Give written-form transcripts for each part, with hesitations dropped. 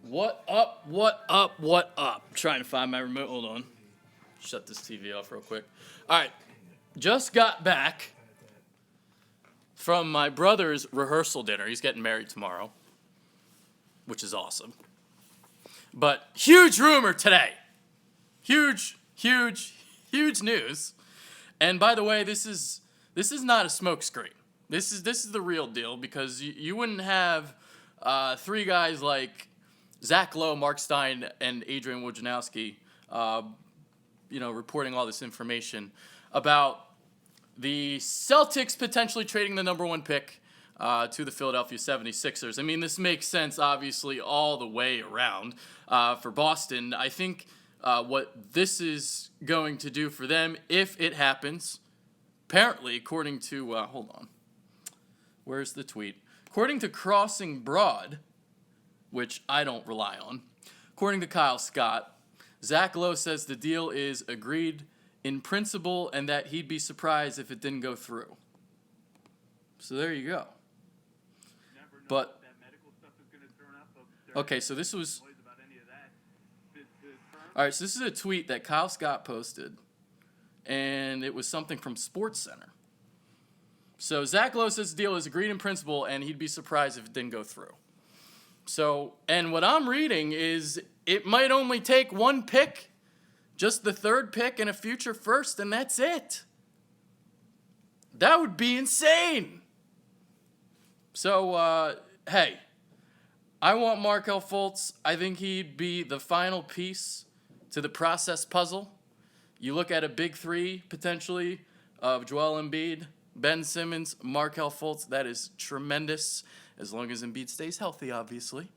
What up, what up, what up? I'm trying to find my remote. Hold on. Shut this TV off real quick. All right. Just got back from my brother's rehearsal dinner. He's getting married tomorrow, which is awesome. But huge rumor today. Huge news. And by the way, this is not a smokescreen. This is the real deal, because you wouldn't have three guys like Zach Lowe, Mark Stein, and Adrian Wojnarowski, reporting all this information about the Celtics potentially trading the number one pick to the Philadelphia 76ers. I mean, this makes sense, obviously, all the way around for Boston. I think what this is going to do for them, if it happens, apparently, according to, hold on, where's the tweet? According to Crossing Broad, which I don't rely on, according to Kyle Scott, Zach Lowe says the deal is agreed in principle and that he'd be surprised if it didn't go through. So there you go. But okay, so this was all right. So this is a tweet that Kyle Scott posted, and it was something from SportsCenter. So Zach Lowe says the deal is agreed in principle, and he'd be surprised if it didn't go through. So, and what I'm reading is it might only take one pick, just the third pick and a future first, and that's it. That would be insane. So, hey, I want Markelle Fultz. I think he'd be the final piece to the process puzzle. You look at a big three, potentially, of Joel Embiid, Ben Simmons, Markelle Fultz. That is tremendous, as long as Embiid stays healthy, obviously.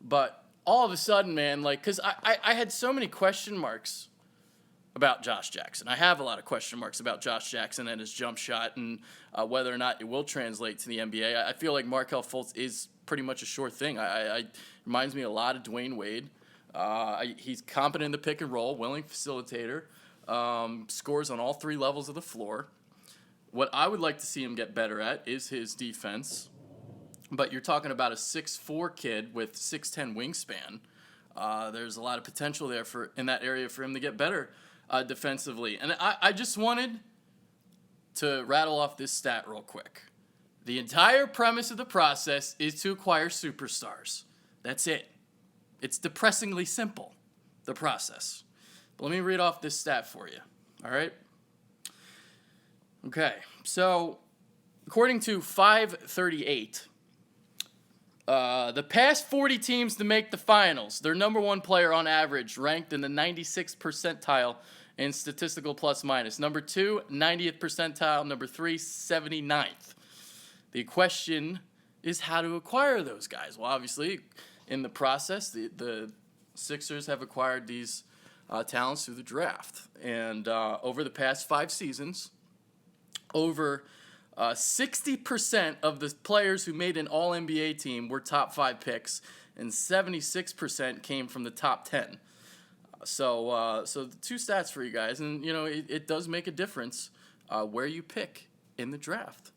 But all of a sudden, man, because I had so many question marks about Josh Jackson. I have a lot of question marks about Josh Jackson and his jump shot and whether or not it will translate to the NBA. I feel like Markelle Fultz is pretty much a sure thing. Reminds me a lot of Dwayne Wade. He's competent in the pick and roll, willing facilitator, scores on all three levels of the floor. What I would like to see him get better at is his defense. But you're talking about a 6'4" kid with 6'10" wingspan. There's a lot of potential there in that area for him to get better defensively. And I just wanted to rattle off this stat real quick. The entire premise of the process is to acquire superstars. That's it. It's depressingly simple, the process. But let me read off this stat for you. All right? Okay. So, according to 538, the past 40 teams to make the finals, their number one player on average ranked in the 96th percentile in statistical plus minus. Number 2, 90th percentile. Number 3, 79th. The question is how to acquire those guys. Well, obviously, in the process, the Sixers have acquired these talents through the draft. And over the past 5 seasons, over 60% of the players who made an All-NBA team were top 5 picks, and 76% came from the top 10. So the two stats for you guys, and it does make a difference where you pick in the draft.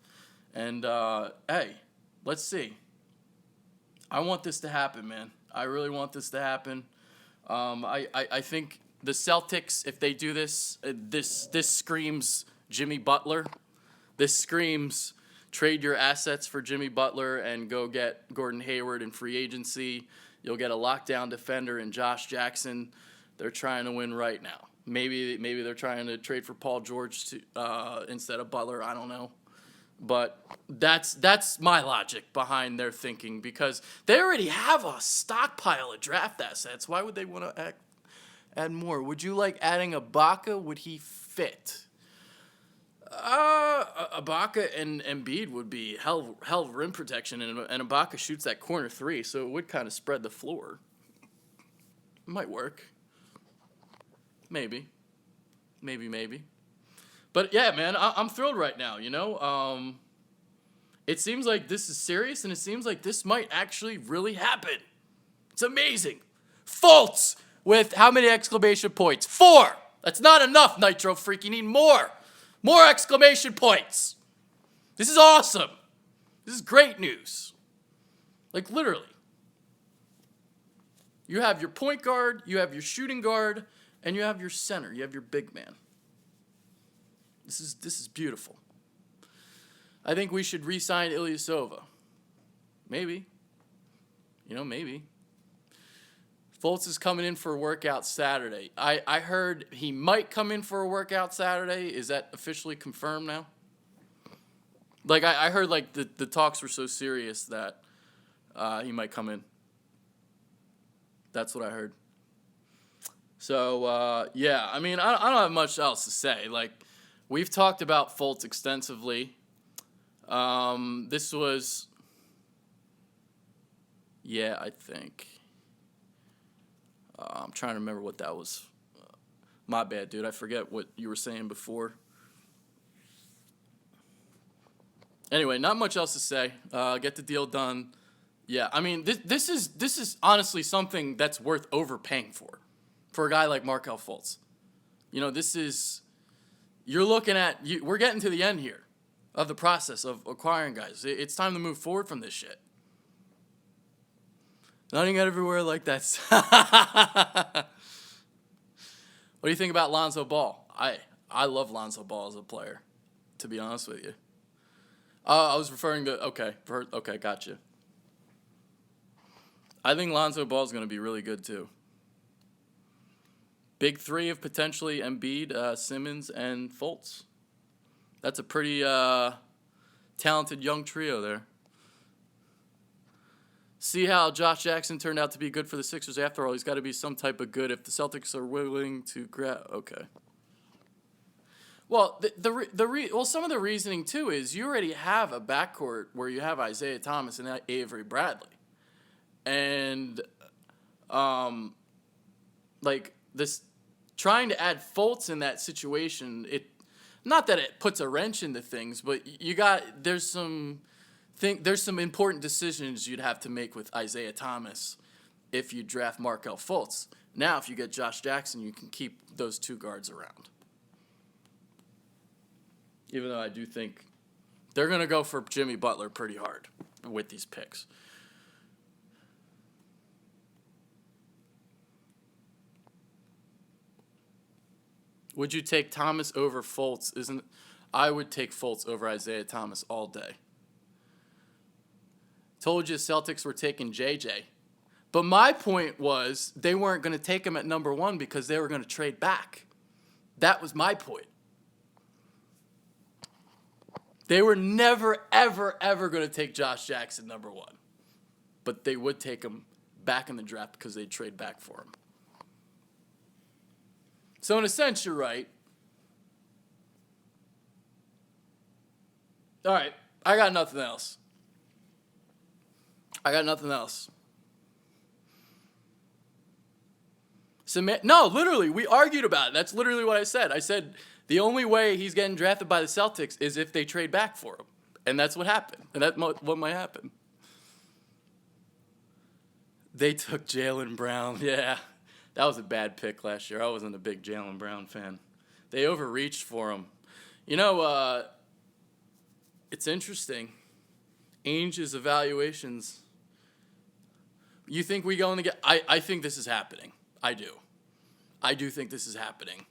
And hey, let's see. I want this to happen, man. I really want this to happen. I think the Celtics, if they do this, this screams Jimmy Butler. This screams trade your assets for Jimmy Butler and go get Gordon Hayward in free agency. You'll get a lockdown defender in Josh Jackson. They're trying to win right now. Maybe they're trying to trade for Paul George instead of Butler. I don't know. But that's my logic behind their thinking, because they already have a stockpile of draft assets. Why would they want to add more? Would you like adding Ibaka? Would he fit? Ibaka and Embiid would be hell of rim protection, and Ibaka shoots that corner 3, so it would kind of spread the floor. It might work. Maybe. But yeah, man, I'm thrilled right now, It seems like this is serious, and it seems like this might actually really happen. It's amazing. Fultz with how many exclamation points? 4! That's not enough, Nitro Freak. You need more. More exclamation points. This is awesome. This is great news. Like, literally. You have your point guard, you have your shooting guard, and you have your center. You have your big man. This is beautiful. I think we should re-sign Ilyasova. Maybe. Maybe. Fultz is coming in for a workout Saturday. I heard he might come in for a workout Saturday. Is that officially confirmed now? Like, I heard, like, the talks were so serious that he might come in. That's what I heard. So, yeah, I mean, I don't have much else to say. Like, we've talked about Fultz extensively. This was, yeah, I think. I'm trying to remember what that was. My bad, dude. I forget what you were saying before. Anyway, not much else to say. Get the deal done. Yeah, I mean, this is honestly something that's worth overpaying for a guy like Markelle Fultz. You're looking at, we're getting to the end here of the process of acquiring guys. It's time to move forward from this shit. Nothing everywhere like that. What do you think about Lonzo Ball? I love Lonzo Ball as a player, to be honest with you. I was referring to, okay, gotcha. I think Lonzo Ball is going to be really good too. Big three of potentially Embiid, Simmons, and Fultz. That's a pretty talented young trio there. See how Josh Jackson turned out to be good for the Sixers. After all, he's got to be some type of good if the Celtics are willing to grab. Okay. Well, some of the reasoning too is you already have a backcourt where you have Isaiah Thomas and Avery Bradley, and like this, trying to add Fultz in that situation, not that it puts a wrench into things, but there's some important decisions you'd have to make with Isaiah Thomas if you draft Markelle Fultz. Now, if you get Josh Jackson, you can keep those two guards around. Even though I do think they're going to go for Jimmy Butler pretty hard with these picks. Would you take Thomas over Fultz? I would take Fultz over Isaiah Thomas all day. Told you Celtics were taking JJ. But my point was they weren't going to take him at number 1 because they were going to trade back. That was my point. They were never, ever, ever going to take Josh Jackson number 1. But they would take him back in the draft because they'd trade back for him. So in a sense, you're right. All right, I got nothing else. No, literally, we argued about it. That's literally what I said. I said the only way he's getting drafted by the Celtics is if they trade back for him. And that's what happened. And that's what might happen. They took Jaylen Brown. Yeah, that was a bad pick last year. I wasn't a big Jaylen Brown fan. They overreached for him. It's interesting. Ainge's evaluations. You think we go in the get? I think this is happening. I do. I do think this is happening.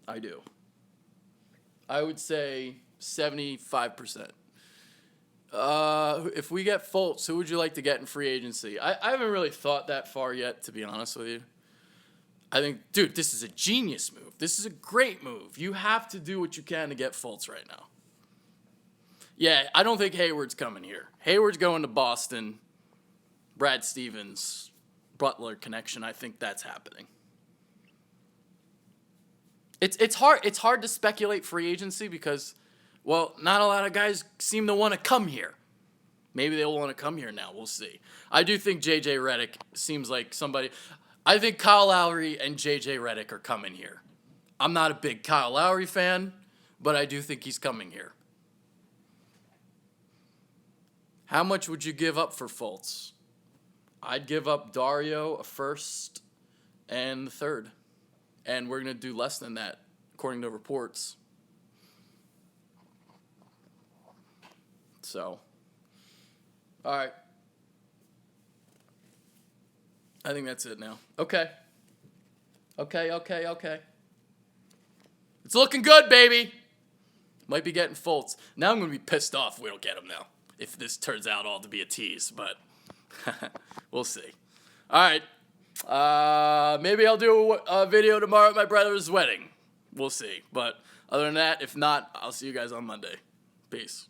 I do. I would say 75%. If we get Fultz, who would you like to get in free agency? I haven't really thought that far yet, to be honest with you. I think, dude, this is a genius move. This is a great move. You have to do what you can to get Fultz right now. Yeah, I don't think Hayward's coming here. Hayward's going to Boston. Brad Stevens, Butler connection, I think that's happening. It's hard to speculate free agency because, well, not a lot of guys seem to want to come here. Maybe they'll want to come here now. We'll see. I do think J.J. Redick seems like somebody. I think Kyle Lowry and J.J. Redick are coming here. I'm not a big Kyle Lowry fan, but I do think he's coming here. How much would you give up for Fultz? I'd give up Dario, a first, and the third. And we're going to do less than that, according to reports. So, all right. I think that's it now. Okay. It's looking good, baby. Might be getting Fultz. Now I'm going to be pissed off if we don't get him now. If this turns out all to be a tease, but we'll see. All right. Maybe I'll do a video tomorrow at my brother's wedding. We'll see. But other than that, if not, I'll see you guys on Monday. Peace.